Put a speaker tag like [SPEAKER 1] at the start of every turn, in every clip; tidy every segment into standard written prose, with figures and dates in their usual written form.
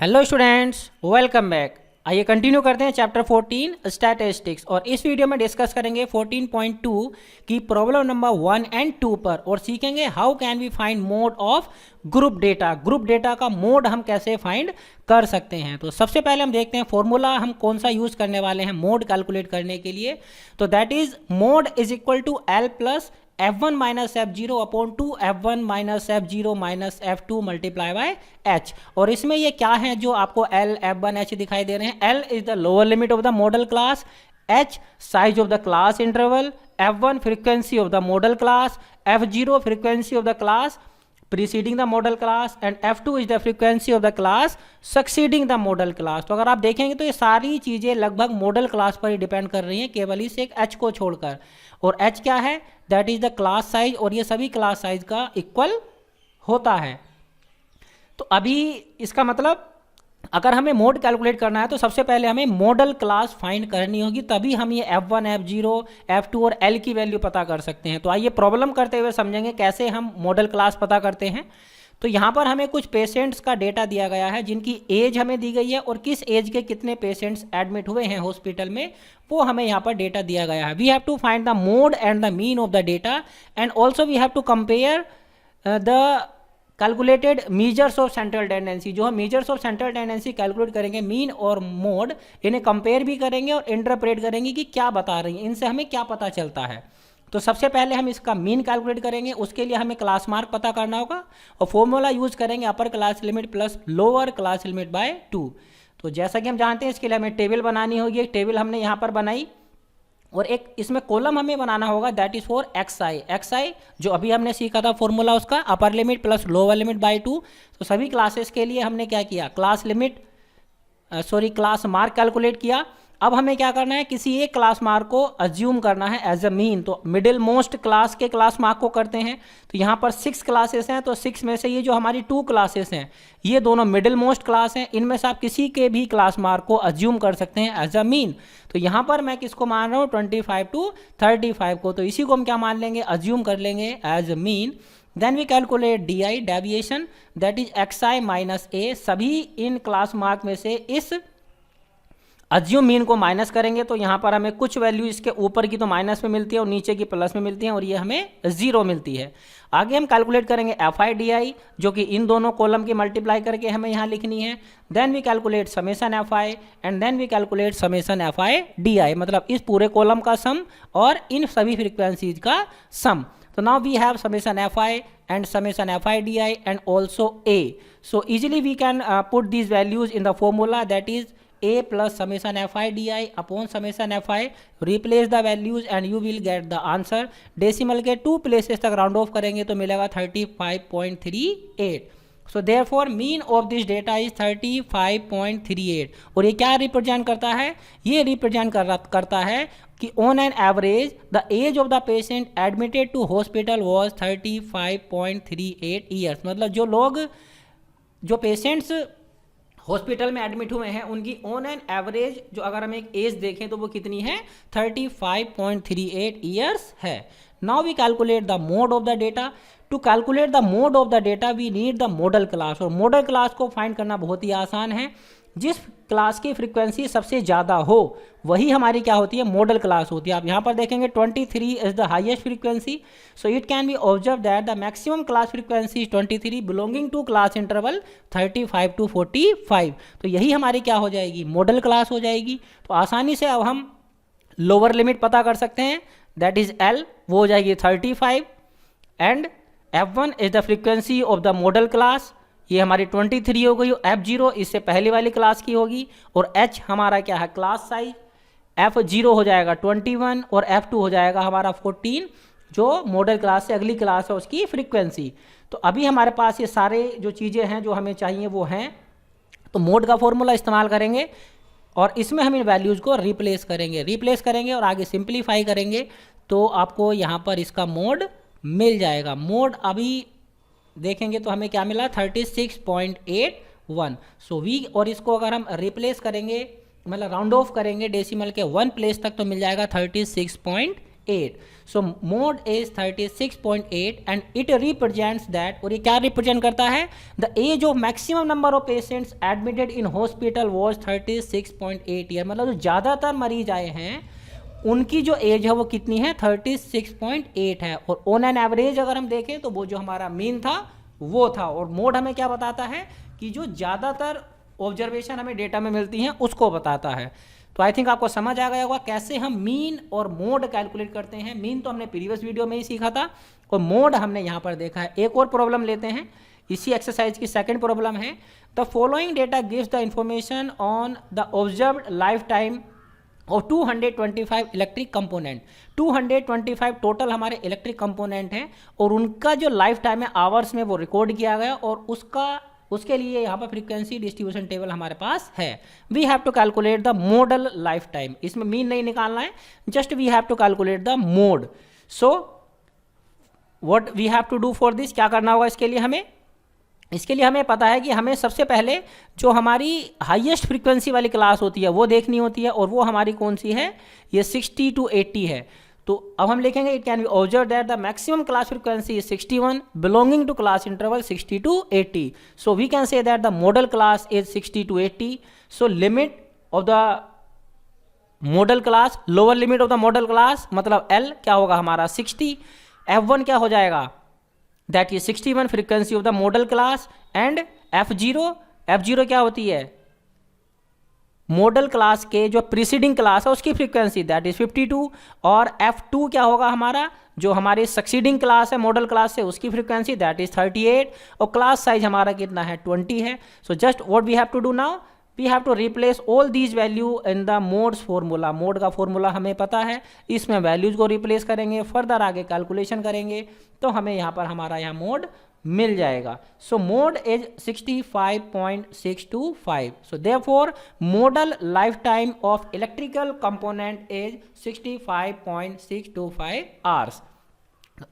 [SPEAKER 1] Hello students, welcome back. आइए continue करते हैं चैप्टर 14 स्टैटिस्टिक्स और इस वीडियो में डिस्कस करेंगे 14.2 की प्रॉब्लम नंबर 1 एंड 2 पर और सीखेंगे how can we find mode of group data. Group data का मोड हम कैसे फाइंड कर सकते हैं। तो सबसे पहले हम देखते हैं फॉर्मूला हम कौन सा यूज करने वाले हैं मोड कैलकुलेट करने के लिए। तो that is mode is equal to L plus f1 minus f0 upon 2 f1 minus f0 minus f2 multiply by h। और इसमें ये क्या है जो आपको l f1 h दिखाई दे रहे हैं। l is the lower limit of the modal class, h size of the class interval, f1 frequency of the modal class, f0 frequency of the class preceding the model class and f2 is the frequency of the class succeeding the model class। तो अगर आप देखेंगे तो ये सारी चीज़ें लगभग model class पर ही डिपेंड कर रही हैं, केवल इस एक h को छोड़कर। और h क्या है, that is the class size, और ये सभी क्लास साइज का इक्वल होता है। तो अभी इसका मतलब अगर हमें मोड कैलकुलेट करना है तो सबसे पहले हमें मॉडल क्लास फाइंड करनी होगी, तभी हम ये f1 f0 f2 और l की वैल्यू पता कर सकते हैं। तो आइए प्रॉब्लम करते हुए समझेंगे कैसे हम मॉडल क्लास पता करते हैं। तो यहाँ पर हमें कुछ पेशेंट्स का डेटा दिया गया है जिनकी एज हमें दी गई है और किस एज के कितने पेशेंट्स एडमिट हुए हैं हॉस्पिटल में वो हमें यहाँ पर डेटा दिया गया है। We have to find the mode and the mean of the data and also we have to compare the calculated measures of central tendency. जो हम measures of central tendency calculate करेंगे मीन और mode, इन्हें compare भी करेंगे और interpret करेंगे कि क्या बता रही हैं, इनसे हमें क्या पता चलता है। तो सबसे पहले हम इसका मीन कैलकुलेट करेंगे, उसके लिए हमें क्लास मार्क पता करना होगा और फॉर्मूला यूज करेंगे upper class limit plus lower class limit by 2। तो जैसा कि हम जानते हैं इसके लिए हमें टेबल बनानी होगी। एक टेबल हमने यहाँ पर बनाई और एक इसमें कॉलम हमें बनाना होगा, दैट इज फॉर xi जो अभी हमने सीखा था फॉर्मूला उसका upper limit plus lower limit by 2। तो सभी क्लासेस के लिए हमने क्या किया, क्लास मार्क कैलकुलेट किया। अब हमें क्या करना है, किसी एक क्लास मार्क को अज्यूम करना है एज अ मीन। तो मिडिल मोस्ट क्लास के क्लास मार्क को करते हैं। तो यहाँ पर 6 क्लासेस हैं, तो 6 में से ये जो हमारी 2 क्लासेस हैं ये दोनों मिडिल मोस्ट क्लास हैं, इनमें से आप किसी के भी क्लास मार्क को अज्यूम कर सकते हैं एज अ मीन। तो यहाँ पर मैं किसको मान रहा हूँ, 25 to 35 को। तो इसी को हम क्या मान लेंगे, अज्यूम कर लेंगे as a mean. Then we calculate the deviation, that is xi minus a। सभी इन क्लास मार्क में से इस अज्यूम मीन को माइनस करेंगे तो यहाँ पर हमें कुछ वैल्यू इसके ऊपर की तो माइनस में मिलती है और नीचे की प्लस में मिलती है और ये हमें 0 मिलती है। आगे हम कैलकुलेट करेंगे fi जो कि इन दोनों कॉलम की मल्टीप्लाई करके हमें यहाँ लिखनी है। Then we calculate summation fi and then we calculate summation fi मतलब इस पूरे कॉलम का सम और इन सभी फ्रीक्वेंसीज का सम। तो now we have summation fi and summation fi di and also a. So easily we can put these values in the formula, that is a plus summation fi di upon summation fi। replace the values and you will get the answer। Decimal के 2 places तक round of करेंगे तो मिलेगा 35.38। So therefore mean of this data is 35.38। और ये क्या represent करता है, ये रिप्रेजेंट करता है कि on an average the age of the patient admitted to hospital was 35.38 years. मतलब जो पेशेंट्स हॉस्पिटल में एडमिट हुए हैं उनकी ऑन एन एवरेज जो अगर हम एक एज देखें तो वो कितनी है, 35.38 ईयर्स है। Now we calculate the mode of the data. To calculate the mode of the data we need the modal class. और मॉडल क्लास को फाइंड करना बहुत ही आसान है। जिस क्लास की फ्रीक्वेंसी सबसे ज़्यादा हो वही हमारी क्या होती है, मॉडल क्लास होती है। आप यहाँ पर देखेंगे 23 is the highest frequency. So it can be observe that the maximum class frequency is 23 belonging to class interval 35 to 45। तो यही हमारी क्या हो जाएगी, मॉडल क्लास हो जाएगी। तो आसानी से अब हम लोअर लिमिट पता कर सकते हैं, दैट इज L, वो हो जाएगी 35 and f1 is the frequency of the modal class, ये हमारी 23 हो गई। f0 इससे पहले वाली क्लास की होगी और h हमारा क्या है, क्लास साइज। f0 हो जाएगा 21 और f2 हो जाएगा हमारा 14 जो मॉडल क्लास से अगली क्लास है उसकी फ्रीक्वेंसी। तो अभी हमारे पास ये सारे जो चीज़ें हैं जो हमें चाहिए वो हैं। तो मोड का फॉर्मूला इस्तेमाल करेंगे और इसमें हम इन वैल्यूज़ को रिप्लेस करेंगे और आगे सिंप्लीफाई करेंगे तो आपको यहाँ पर इसका मोड मिल जाएगा। मोड अभी देखेंगे तो हमें क्या मिला, 36.81। सो वी और इसको अगर हम रिप्लेस करेंगे मतलब राउंड ऑफ करेंगे डेसिमल के 1 प्लेस तक तो मिल जाएगा 36.8। 36.8. So mode is 36.8 and it represents that, और ये क्या रिप्रेजेंट करता है, the age of maximum number of patients admitted in hospital was 36.8 year. मतलब जो ज़्यादातर मरीज आए हैं उनकी जो एज है वो कितनी है, 36.8 है. और ऑन एन एवरेज अगर हम देखें तो वो जो हमारा मीन था वो था. और मोड हमें क्या बताता है कि जो ज़्यादातर ऑब्जर्वेशन हमें डेटा में मिलती हैं उसको बताता है. तो आई थिंक आपको समझ आ गया होगा कैसे हम मीन और मोड कैलकुलेट करते हैं. मीन तो हमने प्रीवियस वीडियो में ही सीखा था और मोड हमने यहाँ पर देखा है. एक और प्रॉब्लम लेते हैं, इसी एक्सरसाइज की सेकंड प्रॉब्लम है. The following data gives the information on the observed life time और 225 इलेक्ट्रिक कंपोनेंट. 225 टोटल हमारे इलेक्ट्रिक कंपोनेंट हैं और उनका जो लाइफ टाइम है आवर्स में वो रिकॉर्ड किया गया और उसके लिए यहाँ पर फ्रीक्वेंसी डिस्ट्रीब्यूशन टेबल हमारे पास है. We have to calculate the modal life time. इसमें मीन नहीं निकालना है, just we have to calculate the mode. So what we have to do for this, क्या करना होगा इसके लिए हमें पता है कि हमें सबसे पहले जो हमारी हाईएस्ट फ्रीक्वेंसी वाली क्लास होती है वो देखनी होती है और वो हमारी कौन सी है, ये 60 to 80 है. तो अब हम लिखेंगे it can be observe that the maximum class frequency is 61 belonging to class interval 60 to 80. So we can say that the modal class is 60 to 80. So limit of the modal class, lower limit of the modal class मतलब L क्या होगा हमारा 60. F1 क्या हो जाएगा, that is 61 frequency of the modal class. And F0 क्या होती है, मॉडल क्लास के जो प्रीसीडिंग क्लास है उसकी फ्रीक्वेंसी, दैट इज 52. और F2 क्या होगा हमारा, जो हमारी सक्सीडिंग क्लास है मॉडल क्लास से उसकी फ्रीक्वेंसी, दैट इज 38. और क्लास साइज हमारा कितना है, 20 है. So just what we have to do now, we have to replace all these value in the modes formula. Mode का फॉर्मूला हमें पता है, इसमें वैल्यूज को रिप्लेस करेंगे, फर्दर आगे कैलकुलेशन करेंगे तो हमें यहाँ पर हमारा यहाँ मोड मिल जाएगा. सो mode is 65.625. So therefore model life time of electrical component is 65.625 hours.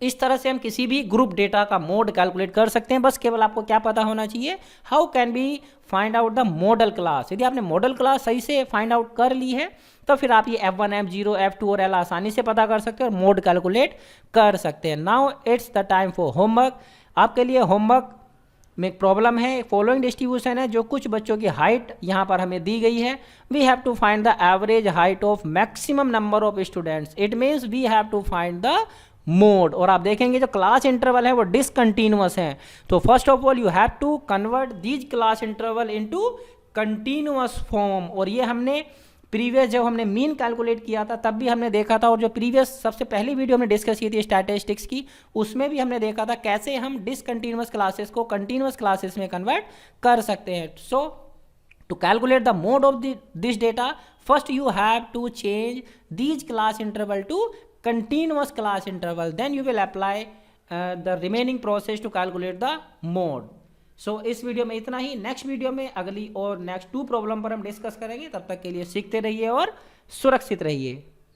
[SPEAKER 1] इस तरह से हम किसी भी ग्रुप डेटा का मोड कैलकुलेट कर सकते हैं. बस केवल आपको क्या पता होना चाहिए, how can be find out the modal class. यदि आपने मॉडल क्लास सही से फाइंड आउट कर ली है तो फिर आप ये F1, F0, F2 और L आसानी से पता कर सकते हैं और मोड कैलकुलेट कर सकते हैं. Now it's the time for homework. आपके लिए होमवर्क में एक प्रॉब्लम है, फॉलोइंग डिस्ट्रीब्यूशन है, जो कुछ बच्चों की हाइट यहाँ पर हमें दी गई है. We have to find the average height of maximum number of students. It means we have to find the mode. और आप देखेंगे जो क्लास इंटरवल है वो डिसकंटिन्यूअस है. तो first of all you have to convert these class interval into continuous form. और ये हमने प्रीवियस जब हमने मीन कैलकुलेट किया था तब भी हमने देखा था, और जो प्रीवियस सबसे पहली वीडियो हमने डिस्कस की थी स्टैटिस्टिक्स की उसमें भी हमने देखा था कैसे हम डिसकंटिन्यूअस क्लासेस को कंटिन्यूअस क्लासेस में कन्वर्ट कर सकते हैं. So to calculate the mode of this data first you have to change these class interval to continuous class interval, then you will apply the remaining process to calculate the mode. So इस video में इतना ही. Next video में अगली और next 2 problem पर हम discuss करेंगे. तब तक के लिए सीखते रहिए और सुरक्षित रहिए.